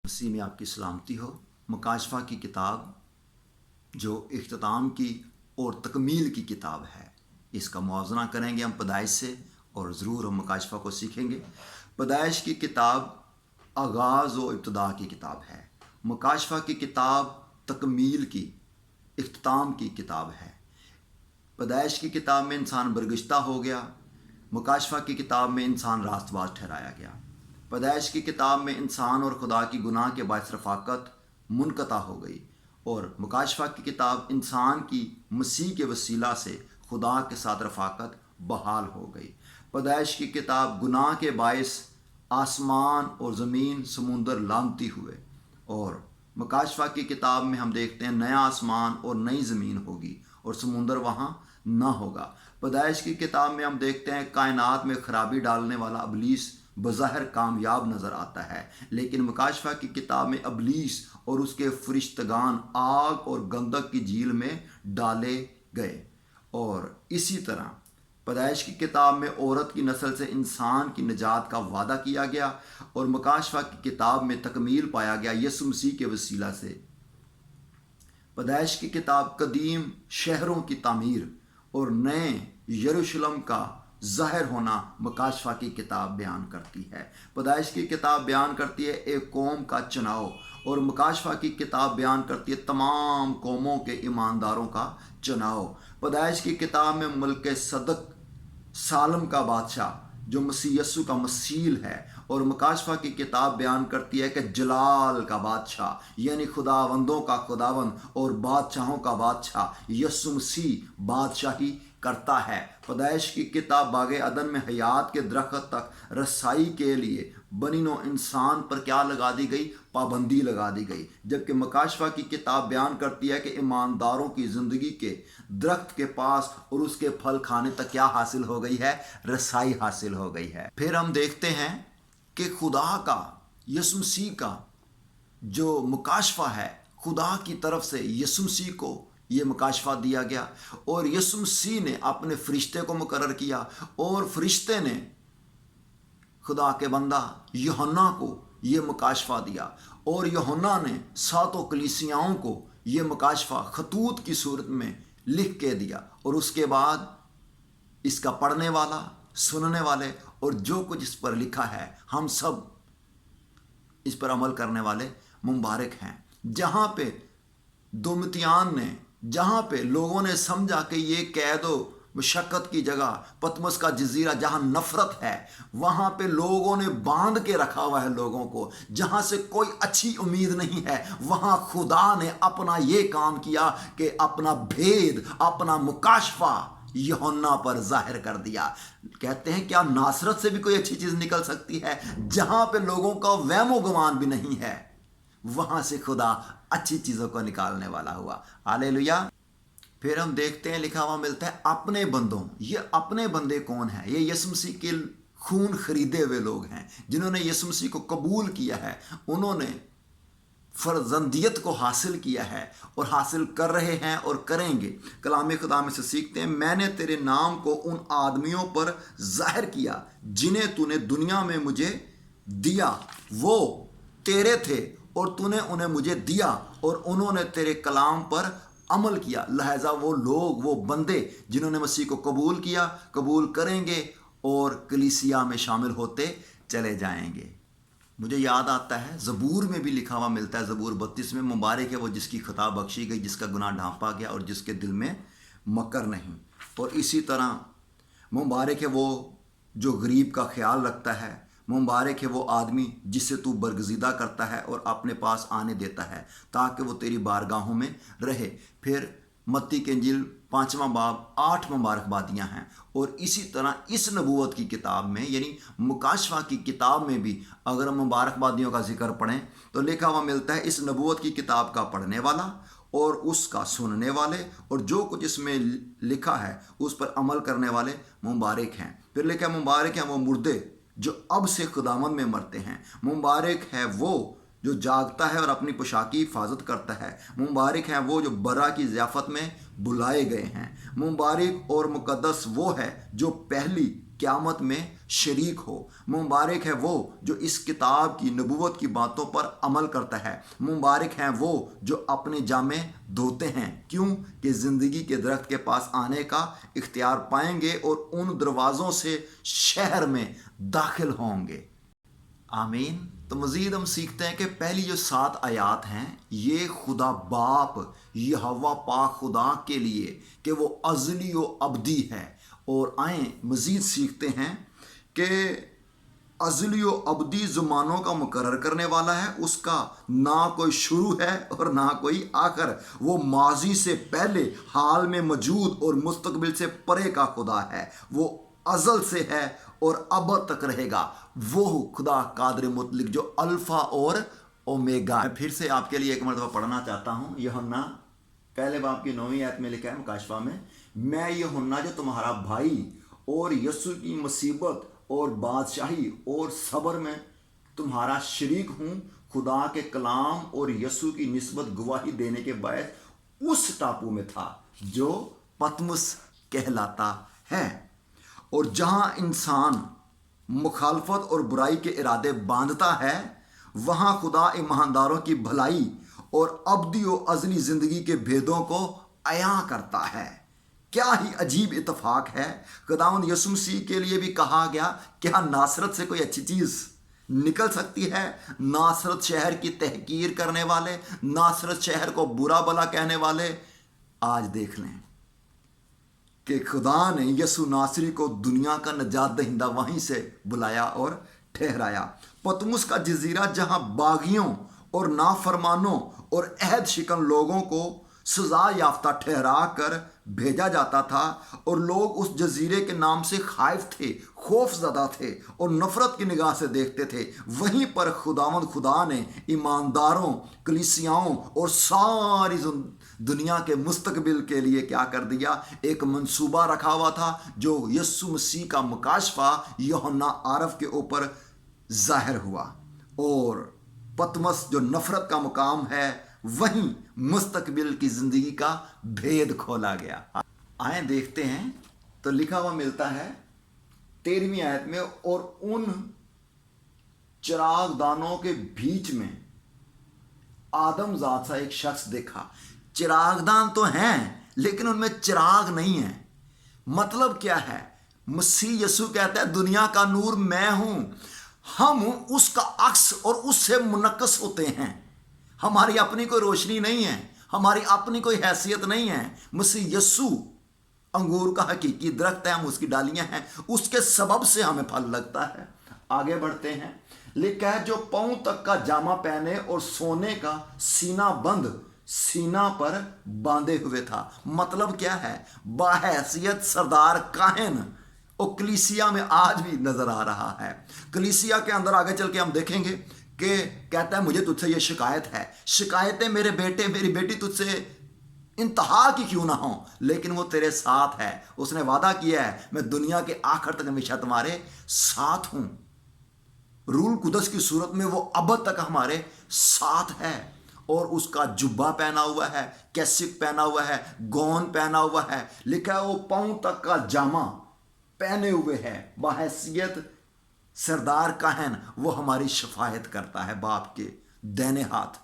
मसीह में आपकी सलामती हो। मुकाशफा की किताब जो इख्तिताम की और तकमील की किताब है, इसका मुआवजना करेंगे हम पैदाइश से, और ज़रूर हम मुकाशफा को सीखेंगे। पैदाइश की किताब आगाज़ व इब्तदा की किताब है। मुकाशफा की किताब तकमील की, इख्तिताम की किताब है। पैदाइश की किताब में इंसान बरगश्ता हो गया, मुकाशफा की किताब में इंसान रास्तबाज ठहराया गया। पैदाइश की किताब में इंसान और खुदा की गुनाह के बायस रफ़ाकत मुनक़ता हो गई, और मुकाशफा की किताब इंसान की मसीह के वसीला से खुदा के साथ रफ़ाकत बहाल हो गई। पैदाइश की किताब गुनाह के बायस आसमान और ज़मीन समुंदर लानती हुए, और मुकाशफा की किताब में हम देखते हैं नया आसमान और नई ज़मीन होगी और समुंदर वहाँ ना होगा। पैदाइश की किताब में हम देखते हैं कायनात में खराबी डालने वाला इब्लीस बज़ाहिर कामयाब नज़र आता है, लेकिन मुकाशफा की किताब में इब्लीस और उसके फरिश्तगान आग और गंधक की झील में डाले गए। और इसी तरह पैदाइश की किताब में औरत की नस्ल से इंसान की निजात का वादा किया गया, और मुकाशफा की किताब में तकमील पाया गया यीशु मसीह के वसीला से। पैदाइश की किताब कदीम शहरों की तामीर और नए यरूशलेम का ज़ाहिर होना मुकाशफा की किताब बयान करती है। पैदाइश की किताब बयान करती है एक कौम का चुनाव, और मुकाशफा की किताब बयान करती है तमाम कौमों के ईमानदारों का चुनाव। पैदाइश की किताब में मुल्क सदक सालम का बादशाह जो मसीह यस्सु का मसील है, और मुकाशफा की किताब बयान करती है कि जलाल का बादशाह यानी खुदावंदों का खुदावंद और बादशाहों का बादशाह यस्सु मसीह बादशाही करता है। पैदाइश की किताब बागे अदन में हयात के दरख्त तक रसाई के लिए बनी नो इंसान पर क्या लगा दी गई? पाबंदी लगा दी गई। जबकि मुकाशफा की किताब बयान करती है कि ईमानदारों की ज़िंदगी के दरख्त के पास और उसके फल खाने तक क्या हासिल हो गई है? रसाई हासिल हो गई है। फिर हम देखते हैं कि खुदा का, यीशु मसीह का जो मुकाशफा है, खुदा की तरफ से यीशु मसीह को ये मुकाशफा दिया गया, और यीशु मसीह ने अपने फरिश्ते को मुकर्रर किया, और फरिश्ते ने खुदा के बंदा यूहन्ना को ये मुकाशफा दिया, और यूहन्ना ने सातों कलीसियाओं को ये मुकाशफा खतूत की सूरत में लिख के दिया, और उसके बाद इसका पढ़ने वाला, सुनने वाले और जो कुछ इस पर लिखा है, हम सब इस पर अमल करने वाले मुबारक हैं। जहाँ पे दुमतियान ने, जहाँ पे लोगों ने समझा कि ये कैदो मुशक्क़त की जगह, पतमस का जजीरा जहाँ नफ़रत है, वहाँ पे लोगों ने बांध के रखा हुआ है लोगों को, जहाँ से कोई अच्छी उम्मीद नहीं है, वहाँ खुदा ने अपना ये काम किया कि अपना भेद, अपना मुकाशफा यूहन्ना पर जाहिर कर दिया। कहते हैं क्या नासरत से भी कोई अच्छी चीज़ निकल सकती है? जहाँ पे लोगों का वहमो गुमान भी नहीं है, वहाँ से खुदा अच्छी चीज़ों को निकालने वाला हुआ। हालेलुया। फिर हम देखते हैं लिखा हुआ मिलता है अपने बंदों। ये अपने बंदे कौन है? ये यीशु मसीह के खून खरीदे हुए लोग हैं, जिन्होंने यीशु मसीह को कबूल किया है, उन्होंने फर्जंदियत को हासिल किया है और हासिल कर रहे हैं और करेंगे। कलाम खुदा में से सीखते हैं, मैंने तेरे नाम को उन आदमियों पर जाहिर किया जिन्हें तूने दुनिया में मुझे दिया। वो तेरे थे और तूने उन्हें मुझे दिया, और उन्होंने तेरे कलाम पर अमल किया। लिहाजा वो लोग, वो बंदे जिन्होंने मसीह को कबूल किया, कबूल करेंगे और कलीसिया में शामिल होते चले जाएंगे। मुझे याद आता है ज़बूर में भी लिखा हुआ मिलता है, ज़बूर 32 में, मुबारक है वो जिसकी खता बख्शी गई, जिसका गुनाह ढांपा गया और जिसके दिल में मकर नहीं। और इसी तरह मुबारक है वो जो गरीब का ख्याल रखता है, मुबारक है वो आदमी जिससे तू बरगज़ीदा करता है और अपने पास आने देता है ताकि वो तेरी बारगाहों में रहे। फिर मत्ती के इंजील 5वां बाब 8 मुबारकबादियाँ हैं। और इसी तरह इस नबूवत की किताब में यानी मुकाशफा की किताब में भी अगर हम मुबारकबादियों का जिक्र पढ़ें तो लिखा हुआ मिलता है, इस नबूवत की किताब का पढ़ने वाला और उसका सुनने वाले और जो कुछ इसमें लिखा है उस पर अमल करने वाले मुबारक हैं। फिर लिखा मुबारक हैं वो मुर्दे जो अब से खुदावंद में मरते हैं। मुबारक है वो जो जागता है और अपनी पोशाक की हिफाजत करता है। मुबारक है वो जो बरा की ज़ियाफ़त में बुलाए गए हैं। मुबारक और मुक़द्दस वो है जो पहली क़यामत में शरीक हो। मुबारक है वो जो इस किताब की नबूवत की बातों पर अमल करता है। मुबारक हैं वो जो अपने जामे धोते हैं, क्यों कि ज़िंदगी के दरख्त के पास आने का इख्तियार पाएंगे और उन दरवाज़ों से शहर में दाखिल होंगे। आमीन। तो मज़ीद हम सीखते हैं कि पहली जो 7 आयात हैं ये खुदा बाप यहोवा पाक खुदा के लिए कि वो अज़ली व अबदी है। और आए मज़ीद सीखते हैं कि अज़ली व अबदी ज़मानों का मुकर्रर करने वाला है, उसका ना कोई शुरू है और ना कोई आखिर। वो माजी से पहले, हाल में मौजूद और मुस्तकबिल से परे का खुदा है। वो अज़ल से है और अब तक रहेगा। वो खुदा कादिर मुतलक जो अल्फ़ा और ओमेगा। मैं फिर से आपके लिए एक मरतबा पढ़ना चाहता हूँ। यूहन्ना पहले बाब की 9वीं आयत में लिखा है मुकाशफा में, मैं यूहन्ना जो तुम्हारा भाई और यीशु की मुसीबत और बादशाही और सब्र में तुम्हारा शरीक हूँ, खुदा के कलाम और यीशु की निस्बत गवाही देने के बायस उस टापू में था जो पतमुस कहलाता है। और जहाँ इंसान मुखालफत और बुराई के इरादे बांधता है, वहाँ खुदा ईमानदारों की भलाई और अब्दी और अज़ली ज़िंदगी के भेदों को अयां करता है। क्या ही अजीब इत्तफाक है। खुदावंद यीशु मसीह के लिए भी कहा गया, क्या नासरत से कोई अच्छी चीज़ निकल सकती है? नासरत शहर की तहकीर करने वाले, नासरत शहर को बुरा भला कहने वाले, आज देख लें कि खुदा ने यसु नासरी को दुनिया का नजात दहिंदा वहीं से बुलाया और ठहराया। पतमुस का जजीरा जहां बागियों और नाफरमानों और अहद शिकन लोगों को सजा याफ्ता ठहरा कर भेजा जाता था, और लोग उस जजीरे के नाम से खाइफ थे, खौफजदा थे और नफरत की निगाह से देखते थे। वहीं पर खुदावंद खुदा ने ईमानदारों, कलीसियाओं और सारी दुनिया के मुस्तकबिल के लिए क्या कर दिया, एक मंसूबा रखा हुआ था जो यीशु मसीह का मुकाशफा यूहन्ना आरफ के ऊपर जाहिर हुआ। और पतमस जो नफरत का मुकाम है, वहीं मुस्तकबिल की जिंदगी का भेद खोला गया। आए देखते हैं तो लिखा हुआ मिलता है 13वीं आयत में, और उन चिरागदानों के बीच में आदम ज़ात सा एक शख्स देखा। चिरागदान तो हैं लेकिन उनमें चिराग नहीं है। मतलब क्या है? मसीह यीशु कहता है दुनिया का नूर मैं हूं। हम उसका अक्स और उससे मुनक्कस होते हैं। हमारी अपनी कोई रोशनी नहीं है, हमारी अपनी कोई हैसियत नहीं है। मसीह यीशु अंगूर का हकीकी दरख्त है, हम उसकी डालियां हैं, उसके सबब से हमें फल लगता है। आगे बढ़ते हैं। लिखा है जो पांव तक का जामा पहने और सोने का सीना बंद सीना पर बांधे हुए था। मतलब क्या है? बाहैसियत सरदार काहिन और कलीसिया में आज भी नजर आ रहा है। कलीसिया के अंदर आगे चल के हम देखेंगे कि कहता है मुझे तुझसे ये शिकायत है, शिकायतें मेरे बेटे मेरी बेटी तुझसे इंतहा की क्यों ना हो, लेकिन वो तेरे साथ है। उसने वादा किया है मैं दुनिया के आखिर तक हमेशा तुम्हारे साथ हूं। रूल कुदस की सूरत में वो अब तक हमारे साथ है। और उसका जुब्बा पहना हुआ है, कैसिक पहना हुआ है, गौन पहना हुआ है। लिखा है वो पांव तक का जामा पहने हुए है। बाहैसियत सरदार काहन वो हमारी शफायत करता है बाप के दाहिने हाथ।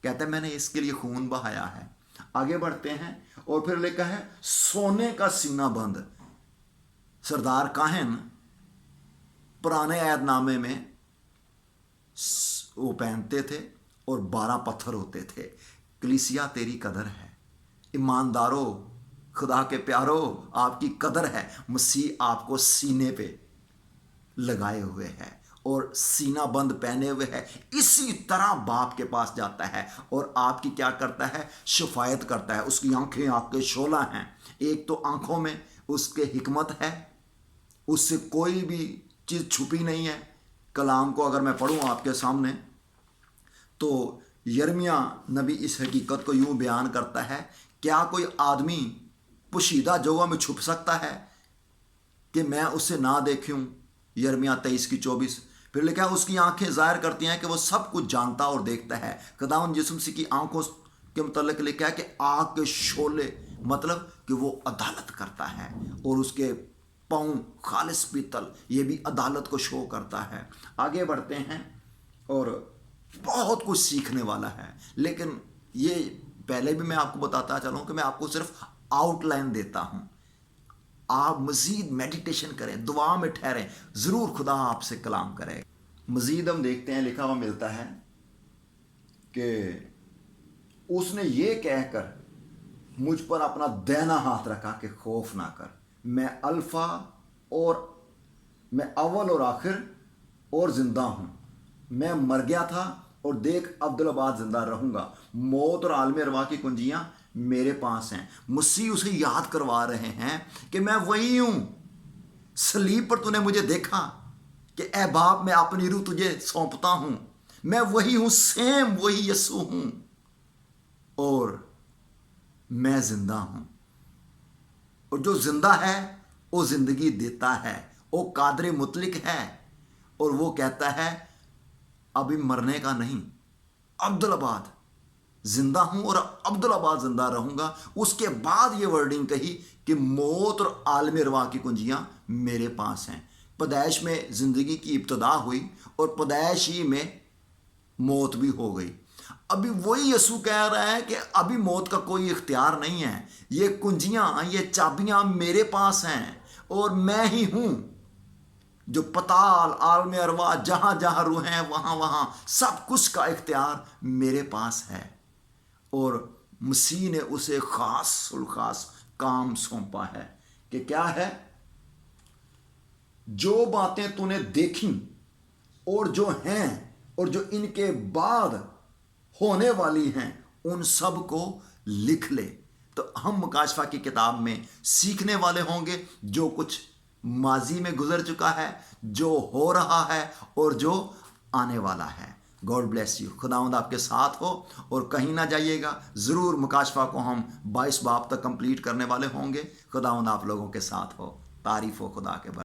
कहता है मैंने इसके लिए खून बहाया है। आगे बढ़ते हैं और फिर लिखा है सोने का सीना बंद। सरदार काहन पुराने ऐदनामे में वो पहनते थे और 12 पत्थर होते थे। कलीसिया तेरी कदर है। ईमानदारों, खुदा के प्यारो, आपकी कदर है। मसीह आपको सीने पे लगाए हुए है और सीना बंद पहने हुए है। इसी तरह बाप के पास जाता है और आपकी क्या करता है? शफायत करता है। उसकी आंखें आपके शोला हैं। एक तो आंखों में उसके हिकमत है, उससे कोई भी चीज़ छुपी नहीं है। कलाम को अगर मैं पढ़ूँ आपके सामने तो यर्मिया नबी इस हकीकत को यूँ बयान करता है, क्या कोई आदमी पोशीदा जगहों में छुप सकता है कि मैं उसे ना देखूं? यर्मिया 23:24। फिर लिखा है उसकी आंखें जाहिर करती हैं कि वो सब कुछ जानता और देखता है। खुदावंद यीशु मसीह की आंखों के मुतल्लिक लिखा है कि आग के शोले, मतलब कि वो अदालत करता है। और उसके पाऊं खालिस पीतल, ये भी अदालत को शो करता है। आगे बढ़ते हैं और बहुत कुछ सीखने वाला है, लेकिन ये पहले भी मैं आपको बताता चलूं कि मैं आपको सिर्फ आउटलाइन देता हूं। आप मज़ीद मेडिटेशन करें, दुआ में ठहरें, ज़रूर खुदा आपसे कलाम करें। मज़ीद हम देखते हैं, लिखा हुआ मिलता है कि उसने ये कहकर मुझ पर अपना दाहिना हाथ रखा कि खौफ ना कर, मैं अल्फ़ा और मैं अव्वल और आखिर और ज़िंदा हूँ। मैं मर गया था और देख अब्दुल्लाबाद ज़िंदा रहूँगा। मौत और आलम अरवाह की कुंजियाँ मेरे पास हैं। मसीह उसे याद करवा रहे हैं कि मैं वही हूँ। सलीब पर तूने मुझे देखा कि ए बाप, मैं अपनी रूह तुझे सौंपता हूँ। मैं वही हूँ, सेम वही यसू हूँ और मैं जिंदा हूँ। और जो जिंदा है वो जिंदगी देता है, वो कादर मुतलिक है और वो कहता है अभी मरने का नहीं, अब्दुल्लाबाद जिंदा हूं और अब्दुल्लाबाद जिंदा रहूंगा। उसके बाद ये वर्डिंग कही कि मौत और आलम अरवाह की कुंजियां मेरे पास हैं। पैदाइश में जिंदगी की इब्तदा हुई और पैदाइश ही में मौत भी हो गई। अभी वही यसू कह रहा है कि अभी मौत का कोई इख्तियार नहीं है, ये कुंजियां, ये चाबियां मेरे पास हैं और मैं ही हूं जो पताल, आलम अरवाह, जहां जहां रूह हैं वहां वहां सब कुछ का इख्तियार मेरे पास है। और मसीह ने उसे खास काम सौंपा है कि क्या है, जो बातें तूने देखी और जो हैं और जो इनके बाद होने वाली हैं उन सब को लिख ले। तो हम मुकाशफा की किताब में सीखने वाले होंगे जो कुछ माजी में गुजर चुका है, जो हो रहा है और जो आने वाला है। God bless you. खुदावंद आपके साथ हो और कहीं ना जाइएगा। ज़रूर मुकाशफा को हम 22 बाब तक कंप्लीट करने वाले होंगे। खुदावंद आप लोगों के साथ हो। तारीफ़ हो खुदा के।